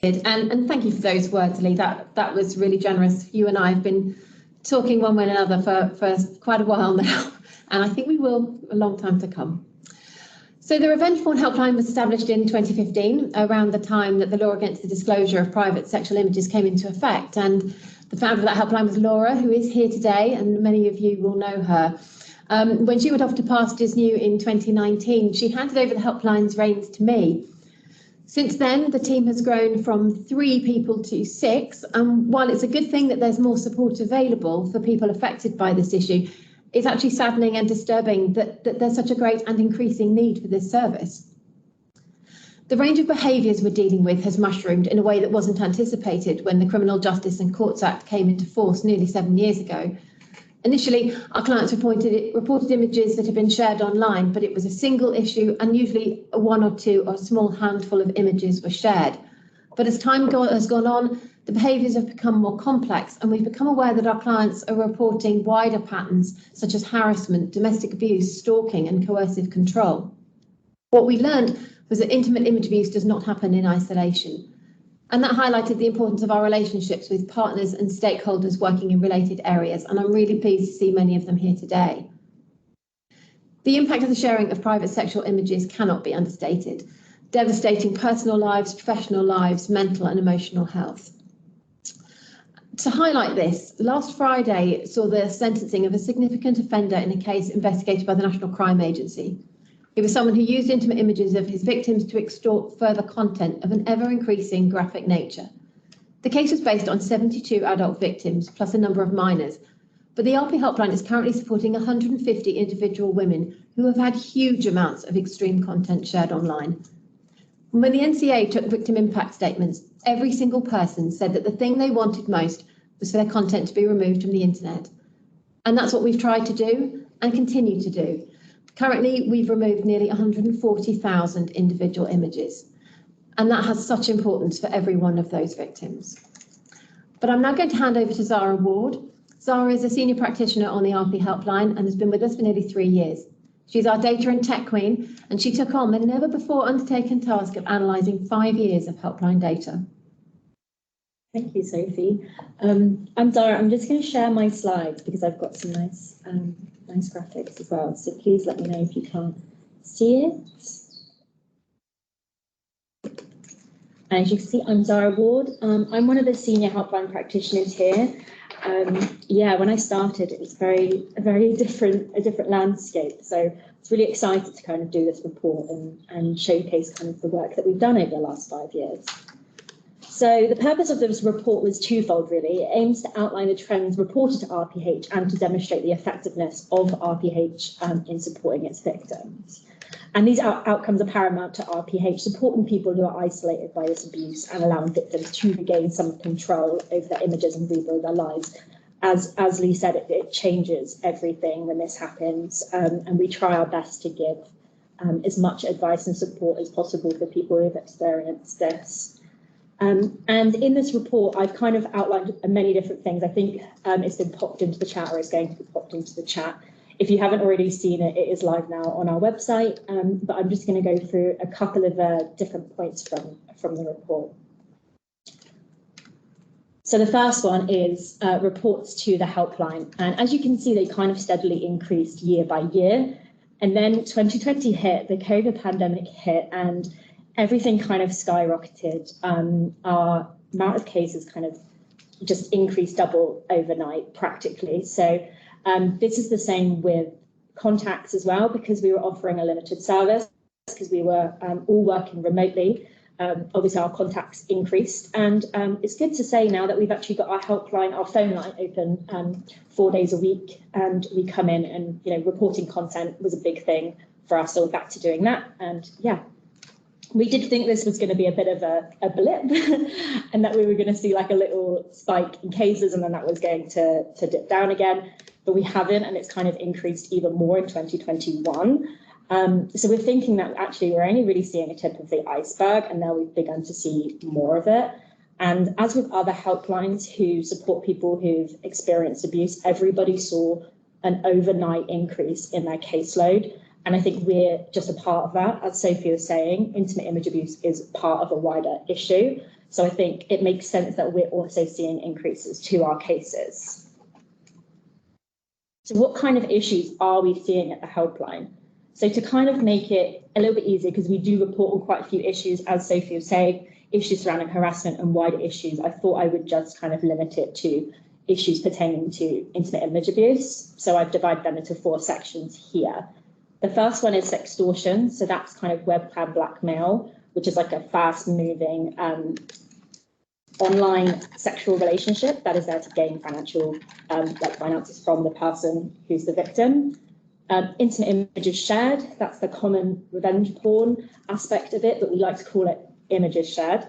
And thank you for those words, Lee. That was really generous. You and I have been talking one way or another for quite a while now, and I think we will a long time to come. So the Revenge Porn Helpline was established in 2015, around the time that the law against the disclosure of private sexual images came into effect. And the founder of that helpline was Laura, who is here today, and many of you will know her. When she went off to pastures new in 2019, she handed over the helpline's reins to me. Since then, the team has grown from 3 people to 6, and while it's a good thing that there's more support available for people affected by this issue, it's actually saddening and disturbing that there's such a great and increasing need for this service. The range of behaviours we're dealing with has mushroomed in a way that wasn't anticipated when the Criminal Justice and Courts Act came into force nearly 7 years ago. Initially, our clients reported images that had been shared online, but it was a single issue and usually 1 or 2 or a small handful of images were shared. But as time has gone on, the behaviours have become more complex, and we've become aware that our clients are reporting wider patterns such as harassment, domestic abuse, stalking and coercive control. What we learned was that intimate image abuse does not happen in isolation. And that highlighted the importance of our relationships with partners and stakeholders working in related areas, and I'm really pleased to see many of them here today. The impact of the sharing of private sexual images cannot be understated, devastating personal lives, professional lives, mental and emotional health. To highlight this, last Friday saw the sentencing of a significant offender in a case investigated by the National Crime Agency. He was someone who used intimate images of his victims to extort further content of an ever-increasing graphic nature. The case was based on 72 adult victims, plus a number of minors, but the RP Helpline is currently supporting 150 individual women who have had huge amounts of extreme content shared online. When the NCA took victim impact statements, every single person said that the thing they wanted most was for their content to be removed from the internet. And that's what we've tried to do and continue to do. Currently, we've removed nearly 140,000 individual images, and that has such importance for every one of those victims. But I'm now going to hand over to Zara Ward. Zara is a senior practitioner on the RP Helpline and has been with us for nearly 3 years. She's our data and tech queen, and she took on the never before undertaken task of analysing 5 years of helpline data. Thank you, Sophie. I'm Zara. I'm just going to share my slides because I've got some nice graphics as well. So please let me know if you can't see it. And as you can see, I'm Zara Ward. I'm one of the senior helpline practitioners here. When I started, it was a very different landscape. So I was really excited to kind of do this report and showcase kind of the work that we've done over the last 5 years. So the purpose of this report was twofold, really. It aims to outline the trends reported to RPH and to demonstrate the effectiveness of RPH in supporting its victims. And these outcomes are paramount to RPH, supporting people who are isolated by this abuse and allowing victims to regain some control over their images and rebuild their lives. As Lee said, it changes everything when this happens, and we try our best to give as much advice and support as possible for people who have experienced this. And in this report, I've kind of outlined many different things. I think it's been popped into the chat, or it's going to be popped into the chat. If you haven't already seen it, it is live now on our website, but I'm just going to go through a couple of different points from the report. So the first one is reports to the helpline. And as you can see, they kind of steadily increased year by year. And then 2020 hit, the COVID pandemic hit, and everything kind of skyrocketed. Our amount of cases kind of just increased double overnight, practically. So this is the same with contacts as well, because we were offering a limited service, because we were all working remotely. Obviously, our contacts increased, and it's good to say now that we've actually got our helpline, our phone line open 4 days a week, and we come in and, reporting content was a big thing for us, so we're back to doing that. And yeah, we did think this was going to be a bit of a blip and that we were going to see like a little spike in cases and then that was going to dip down again, but we haven't, and it's kind of increased even more in 2021. So we're thinking that actually we're only really seeing a tip of the iceberg, and now we've begun to see more of it. And as with other helplines who support people who've experienced abuse, everybody saw an overnight increase in their caseload. And I think we're just a part of that. As Sophie was saying, intimate image abuse is part of a wider issue. So I think it makes sense that we're also seeing increases to our cases. So what kind of issues are we seeing at the helpline? So to kind of make it a little bit easier, because we do report on quite a few issues, as Sophie was saying, issues surrounding harassment and wider issues, I thought I would just kind of limit it to issues pertaining to intimate image abuse. So I've divided them into 4 sections here. The first one is extortion. So that's kind of webcam blackmail, which is like a fast-moving online sexual relationship that is there to gain financial finances from the person who's the victim. Intimate images shared, that's the common revenge porn aspect of it, but we like to call it images shared.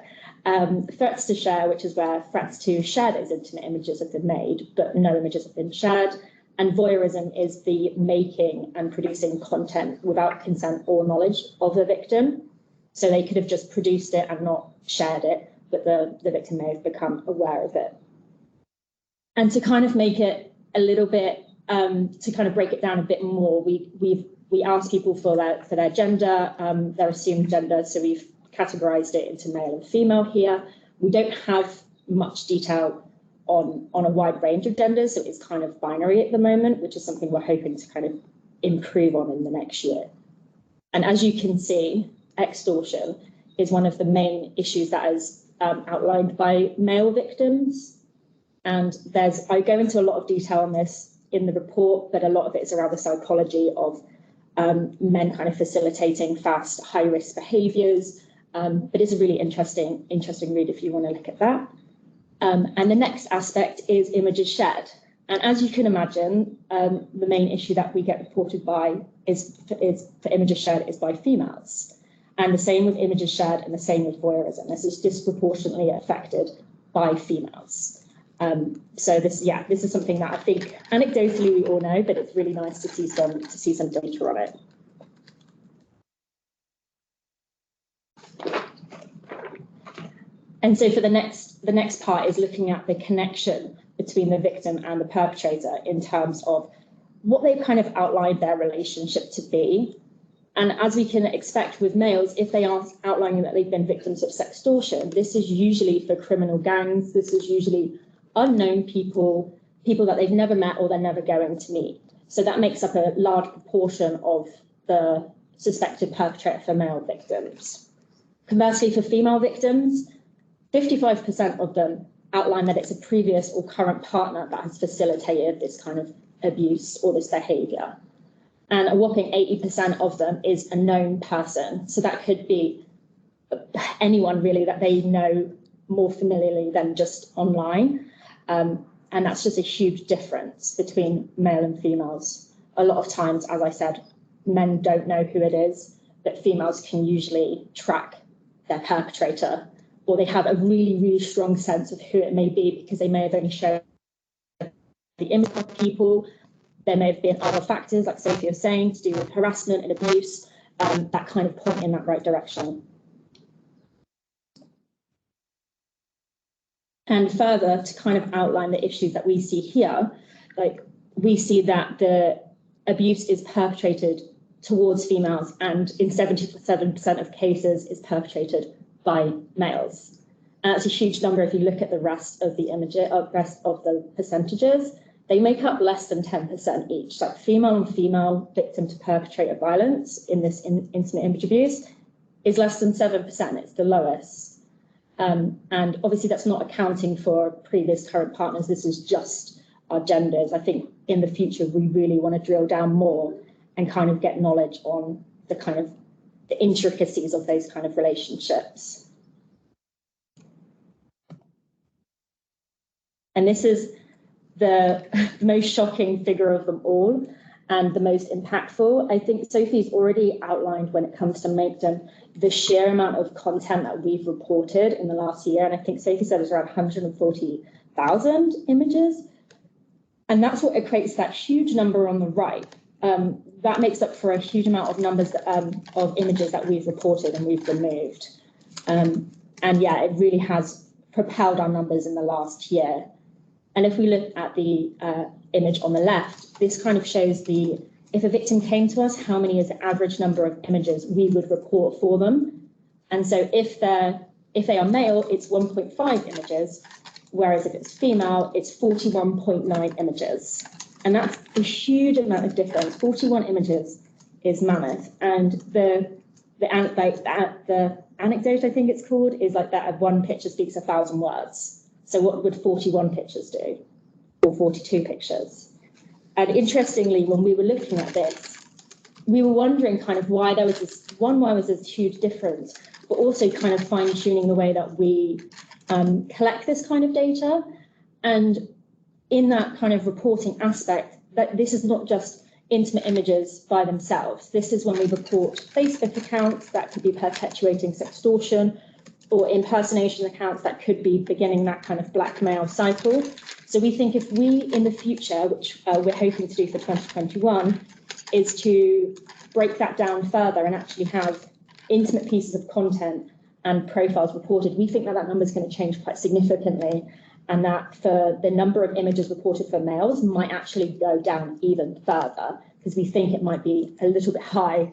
Threats to share, which is where threats to share those intimate images have been made, but no images have been shared. And voyeurism is the making and producing content without consent or knowledge of the victim. So they could have just produced it and not shared it, but the victim may have become aware of it. And to kind of make it a little bit, to kind of break it down a bit more, we asked people for their gender, their assumed gender, so we've categorized it into male and female here. We don't have much detail on a wide range of genders, so it's kind of binary at the moment, which is something we're hoping to kind of improve on in the next year. And as you can see, extortion is one of the main issues that is outlined by male victims. And I go into a lot of detail on this in the report, but a lot of it is around the psychology of men kind of facilitating fast, high-risk behaviours. But it's a really interesting read if you want to look at that. And the next aspect is images shared. And as you can imagine, the main issue that we get reported by is for images shared is by females. And the same with images shared and the same with voyeurism. This is disproportionately affected by females. So this is something that I think anecdotally we all know, but it's really nice to see some data on it. And so for the next part is looking at the connection between the victim and the perpetrator in terms of what they've kind of outlined their relationship to be. And as we can expect with males, if they are outlining that they've been victims of sextortion, this is usually for criminal gangs. This is usually unknown people that they've never met or they're never going to meet. So that makes up a large proportion of the suspected perpetrator for male victims. Conversely, for female victims, 55% of them outline that it's a previous or current partner that has facilitated this kind of abuse or this behaviour. And a whopping 80% of them is a known person. So that could be anyone really that they know more familiarly than just online. And that's just a huge difference between male and females. A lot of times, as I said, men don't know who it is, but females can usually track their perpetrator, or they have a really, really strong sense of who it may be because they may have only shown the image of people. There may have been other factors, like Sophie was saying, to do with harassment and abuse, that kind of point in that right direction. And further, to kind of outline the issues that we see here, like we see that the abuse is perpetrated towards females, and in 77% of cases is perpetrated by males. And that's a huge number if you look at the rest of the rest of the percentages. They make up less than 10% each. Like female and female victim to perpetrator violence in this intimate image abuse is less than 7%. It's the lowest. And obviously that's not accounting for previous current partners. This is just our genders. I think in the future, we really want to drill down more and kind of get knowledge on the kind of the intricacies of those kind of relationships. And this is the most shocking figure of them all and the most impactful. I think Sophie's already outlined when it comes to Makedown, the sheer amount of content that we've reported in the last year. And I think Sophie said it was around 140,000 images. And that's what equates that huge number on the right. That makes up for a huge amount of numbers of images that we've reported and we've removed. And yeah, it really has propelled our numbers in the last year. And if we look at the image on the left, this kind of shows if a victim came to us, how many is the average number of images we would report for them. And so if their if they are male, it's 1.5 images, whereas if it's female, it's 41.9 images. And that's a huge amount of difference. 41 images is mammoth. And the anecdote, I think it's called, is like that one picture speaks 1,000 words. So what would 41 pictures do? Or 42 pictures? And interestingly, when we were looking at this, we were wondering kind of why there was this, why was this huge difference, but also kind of fine-tuning the way that we collect this kind of data. And in that kind of reporting aspect, that this is not just intimate images by themselves. This is when we report Facebook accounts that could be perpetuating sextortion, or impersonation accounts that could be beginning that kind of blackmail cycle. So we think if we, in the future, which we're hoping to do for 2021, is to break that down further and actually have intimate pieces of content and profiles reported, we think that that number is going to change quite significantly, and that for the number of images reported for males might actually go down even further, because we think it might be a little bit high,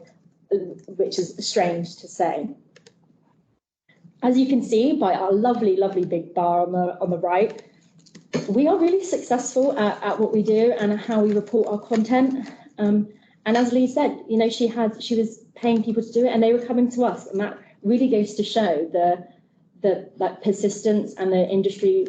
which is strange to say. As you can see by our lovely, lovely big bar on the right, we are really successful at what we do and how we report our content. And as Lee said, you know, she was paying people to do it, and they were coming to us, and that really goes to show the like persistence and the industry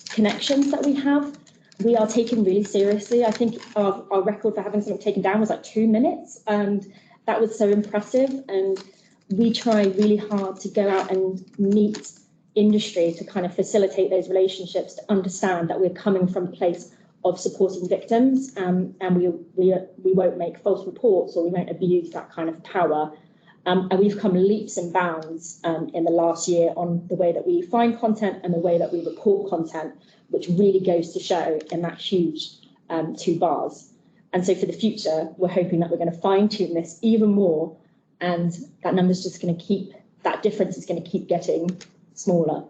connections that we have. We are taken really seriously. I think our record for having something taken down was like 2 minutes, and that was so impressive. And we try really hard to go out and meet industry to kind of facilitate those relationships, to understand that we're coming from a place of supporting victims, and we won't make false reports, or we won't abuse that kind of power. And we've come leaps and bounds in the last year on the way that we find content and the way that we report content, which really goes to show in that huge 2 bars. And so for the future, we're hoping that we're going to fine tune this even more, and that number's just going to keep, that difference is going to keep getting smaller.